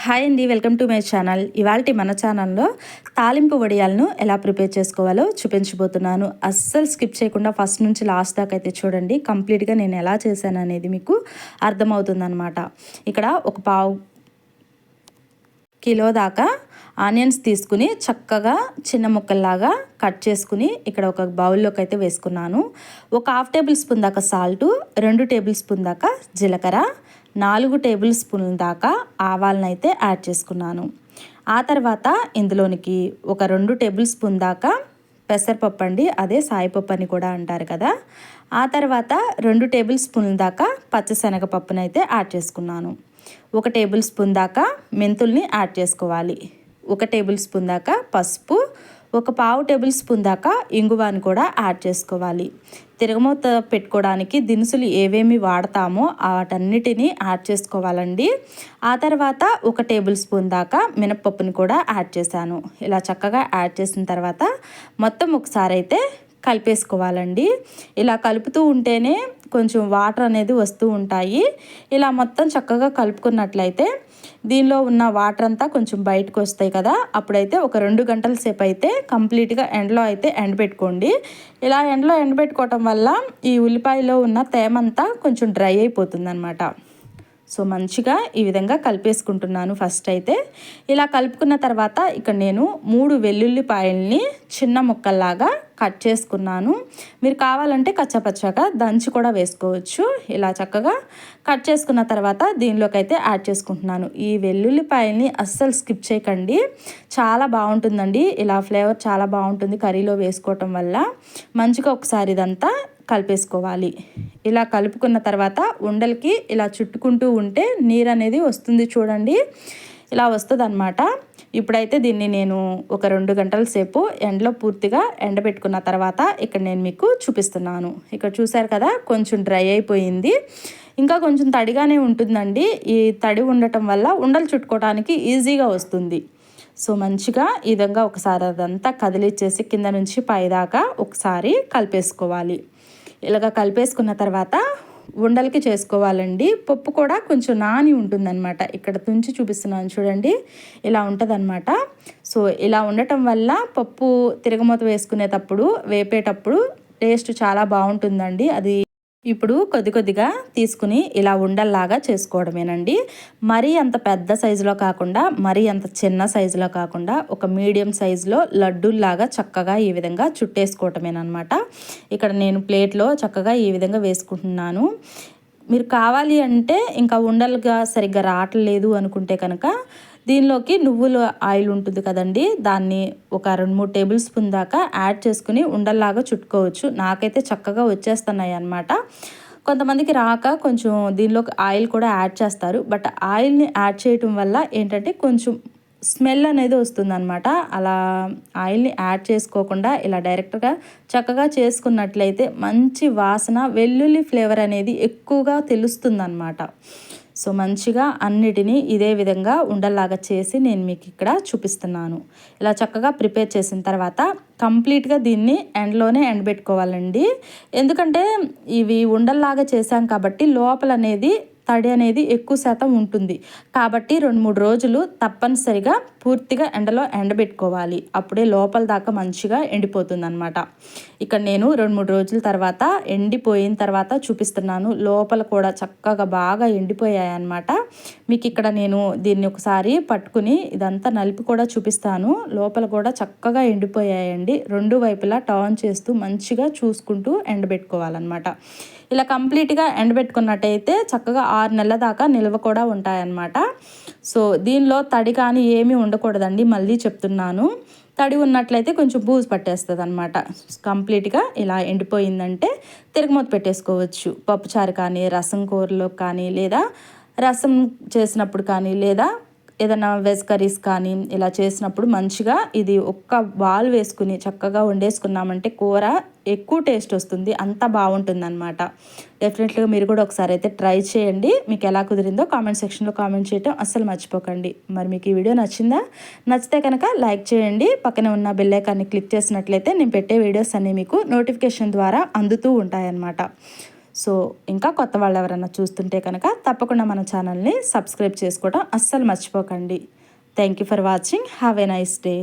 Hi అండి, welcome to my channel. ఇవాళ మన ఛానల్లో తాలింపు వడియాలను ఎలా ప్రిపేర్ చేసుకోవాలో చూపించబోతున్నాను. అస్సలు స్కిప్ చేయకుండా ఫస్ట్ నుంచి లాస్ట్ దాకా అయితే చూడండి. కంప్లీట్గా నేను ఎలా చేశాను అనేది మీకు అర్థమవుతుందన్నమాట. ఇక్కడ ఒక పావు కిలో దాకా ఆనియన్స్ తీసుకుని చక్కగా చిన్న ముక్కల్లాగా కట్ చేసుకుని ఇక్కడ ఒక బౌల్లోకి అయితే వేసుకున్నాను. ఒక హాఫ్ టేబుల్ స్పూన్ దాకా సాల్టు, 2 టేబుల్ స్పూన్ దాకా జీలకర్ర, 4 టేబుల్ స్పూన్ల దాకా ఆవాలను అయితే యాడ్ చేసుకున్నాను. ఆ తర్వాత ఇందులోనికి ఒక 2 టేబుల్ స్పూన్ దాకా పెసరపప్పు అండి, అదే సాయిపప్పు అని కూడా అంటారు కదా. ఆ తర్వాత 2 టేబుల్ స్పూన్ల దాకా పచ్చిశనగపప్పును అయితే యాడ్ చేసుకున్నాను. 1 టేబుల్ స్పూన్ దాకా మెంతుల్ని యాడ్ చేసుకోవాలి. 1 టేబుల్ స్పూన్ దాకా పసుపు, ఒక పావు టేబుల్ స్పూన్ దాకా ఇంగువాని కూడా యాడ్ చేసుకోవాలి. తిరగమూత పెట్టుకోవడానికి దినుసులు ఏవేమి వాడతామో వాటన్నిటిని యాడ్ చేసుకోవాలండి. ఆ తర్వాత 1 టేబుల్ స్పూన్ దాకా మినపప్పుని కూడా యాడ్ చేశాను. ఇలా చక్కగా యాడ్ చేసిన తర్వాత మొత్తం ఒకసారి అయితే కలిపేసుకోవాలండి. ఇలా కలుపుతూ ఉంటేనే కొంచెం వాటర్ అనేది వస్తూ ఉంటాయి. ఇలా మొత్తం చక్కగా కలుపుకున్నట్లయితే దీనిలో ఉన్న వాటర్ అంతా కొంచెం బయటకు వస్తాయి కదా. అప్పుడైతే ఒక 2 గంటల సేపు అయితే కంప్లీట్గా ఎండలో అయితే ఎండబెట్టుకోండి. ఇలా ఎండలో ఎండబెట్టుకోవటం వల్ల ఈ ఉల్లిపాయలో ఉన్న తేమంతా కొంచెం డ్రై అయిపోతుంది అన్నమాట. సో మంచిగా ఈ విధంగా కలిపేసుకుంటున్నాను. ఫస్ట్ అయితే ఇలా కలుపుకున్న తర్వాత ఇక్కడ నేను 3 వెల్లుల్లిపాయల్ని చిన్న ముక్కల్లాగా కట్ చేసుకున్నాను. మీరు కావాలంటే కచ్చపచ్చగా దంచి కూడా వేసుకోవచ్చు. ఇలా చక్కగా కట్ చేసుకున్న తర్వాత దీనిలోకి అయితే యాడ్ చేసుకుంటున్నాను. ఈ వెల్లుల్లిపాయల్ని అస్సలు స్కిప్ చేయకండి, చాలా బాగుంటుందండి. ఇలా ఫ్లేవర్ చాలా బాగుంటుంది కర్రీలో వేసుకోవటం వల్ల. మంచిగా ఒకసారి ఇదంతా కలిపేసుకోవాలి. ఇలా కలుపుకున్న తర్వాత ఉండలకి ఇలా చుట్టుకుంటూ ఉంటే నీరు అనేది వస్తుంది చూడండి, ఇలా వస్తుంది అన్నమాట. ఇప్పుడైతే దీన్ని నేను ఒక 2 గంటల సేపు ఎండలో పూర్తిగా ఎండబెట్టుకున్న తర్వాత ఇక్కడ నేను మీకు చూపిస్తున్నాను. ఇక్కడ చూసారు కదా, కొంచెం డ్రై అయిపోయింది. ఇంకా కొంచెం తడిగానే ఉంటుందండి. ఈ తడి ఉండటం వల్ల ఉండలు చుట్టుకోవడానికి ఈజీగా వస్తుంది. సో మంచిగా ఈ విధంగా ఒకసారి అదంతా కదిలిచ్చేసి కింద నుంచి పైదాకా ఒకసారి కలిపేసుకోవాలి. ఇలాగ కలిపేసుకున్న తర్వాత ఉండలకి చేసుకోవాలండి. పప్పు కూడా కొంచెం నాని ఉంటుందన్నమాట. ఇక్కడ తుంచి చూపిస్తున్నాను చూడండి, ఇలా ఉంటుందన్నమాట. సో ఇలా ఉండటం వల్ల పప్పు తిరగమూత వేసుకునేటప్పుడు వేపేటప్పుడు టేస్ట్ చాలా బాగుంటుందండి. అది ఇప్పుడు కొద్దిగా తీసుకుని ఇలా ఉండల్లాగా చేసుకోవడమేనండి. మరీ అంత పెద్ద సైజులో కాకుండా మరీ అంత చిన్న సైజులో కాకుండా ఒక మీడియం సైజులో లడ్డూల్లాగా చక్కగా ఈ విధంగా చుట్టేసుకోవటమేనమాట. ఇక్కడ నేను ప్లేట్లో చక్కగా ఈ విధంగా వేసుకుంటున్నాను. మీరు కావాలి అంటే ఇంకా ఉండలుగా సరిగ్గా రావట్లేదు అనుకుంటే కనుక దీనిలోకి నువ్వుల ఆయిల్ ఉంటుంది కదండి, దాన్ని ఒక 2-3 టేబుల్ స్పూన్ దాకా యాడ్ చేసుకుని ఉండల్లాగా చుట్టుకోవచ్చు. నాకైతే చక్కగా వచ్చేస్తున్నాయి అన్నమాట. కొంతమందికి రాక కొంచెం దీనిలోకి ఆయిల్ కూడా యాడ్ చేస్తారు. బట్ ఆయిల్ని యాడ్ చేయటం వల్ల ఏంటంటే కొంచెం స్మెల్ అనేది వస్తుందన్నమాట. అలా ఆయిల్ని యాడ్ చేసుకోకుండా ఇలా డైరెక్ట్గా చక్కగా చేసుకున్నట్లయితే మంచి వాసన, వెల్లుల్లి ఫ్లేవర్ అనేది ఎక్కువగా తెలుస్తుందన్నమాట. సో మంచిగా అన్నిటినీ ఇదే విధంగా ఉండల్లాగా చేసి నేను మీకు ఇక్కడ చూపిస్తున్నాను. ఇలా చక్కగా ప్రిపేర్ చేసిన తర్వాత కంప్లీట్గా దీన్ని ఎండలోనే ఎండబెట్టుకోవాలండి. ఎందుకంటే ఇవి ఉండల్లాగా చేసాం కాబట్టి లోపల అనేది తడి అనేది ఎక్కువ శాతం ఉంటుంది. కాబట్టి 2-3 రోజులు తప్పనిసరిగా పూర్తిగా ఎండలో ఎండబెట్టుకోవాలి. అప్పుడే లోపల దాకా మంచిగా ఎండిపోతుంది అనమాట. ఇక్కడ నేను 2-3 రోజుల తర్వాత ఎండిపోయిన తర్వాత చూపిస్తున్నాను. లోపల కూడా చక్కగా బాగా ఎండిపోయాయి అన్నమాట. మీకు ఇక్కడ నేను దీన్ని ఒకసారి పట్టుకుని ఇదంతా నలిపి కూడా చూపిస్తాను. లోపల కూడా చక్కగా ఎండిపోయాయండి. 2 వైపులా టర్న్ చేస్తూ మంచిగా చూసుకుంటూ ఎండబెట్టుకోవాలన్నమాట. ఇలా కంప్లీట్గా ఎండబెట్టుకున్నట్టయితే చక్కగా 6 నెలల దాకా నిల్వ కూడా ఉంటాయన్నమాట. సో దీనిలో తడి కానీ ఏమీ ఉండకూడదండి, మళ్ళీ చెప్తున్నాను. తడి ఉన్నట్లయితే కొంచెం బూజు పట్టేస్తుంది అనమాట. కంప్లీట్గా ఇలా ఎండిపోయిందంటే తిరగమూత పెట్టేసుకోవచ్చు. పప్పుచారు కానీ, రసం కూరలో కానీ, లేదా రసం చేసినప్పుడు కానీ, లేదా ఏదైనా వెజ్ కర్రీస్ కానీ ఇలా చేసినప్పుడు మంచిగా ఇది ఒక్క బాల్ వేసుకుని చక్కగా వండేసుకున్నామంటే కూర ఎక్కువ టేస్ట్ వస్తుంది, అంత బాగుంటుందన్నమాట. డెఫినెట్గా మీరు కూడా ఒకసారి అయితే ట్రై చేయండి. మీకు ఎలా కుదిరిందో కామెంట్ సెక్షన్లో కామెంట్ చేయడం అస్సలు మర్చిపోకండి. మరి మీకు ఈ వీడియో నచ్చిందా? నచ్చితే కనుక లైక్ చేయండి. పక్కనే ఉన్న బెల్ ఐకాన్ని క్లిక్ చేసినట్లయితే నేను పెట్టే వీడియోస్ అన్నీ మీకు నోటిఫికేషన్ ద్వారా అందుతూ ఉంటాయన్నమాట. సో ఇంకా కొత్త వాళ్ళు ఎవరైనా చూస్తుంటే కనుక తప్పకుండా మన ఛానల్ని సబ్స్క్రైబ్ చేసుకోవడం అస్సలు మర్చిపోకండి. Thank you for watching. Have a nice day.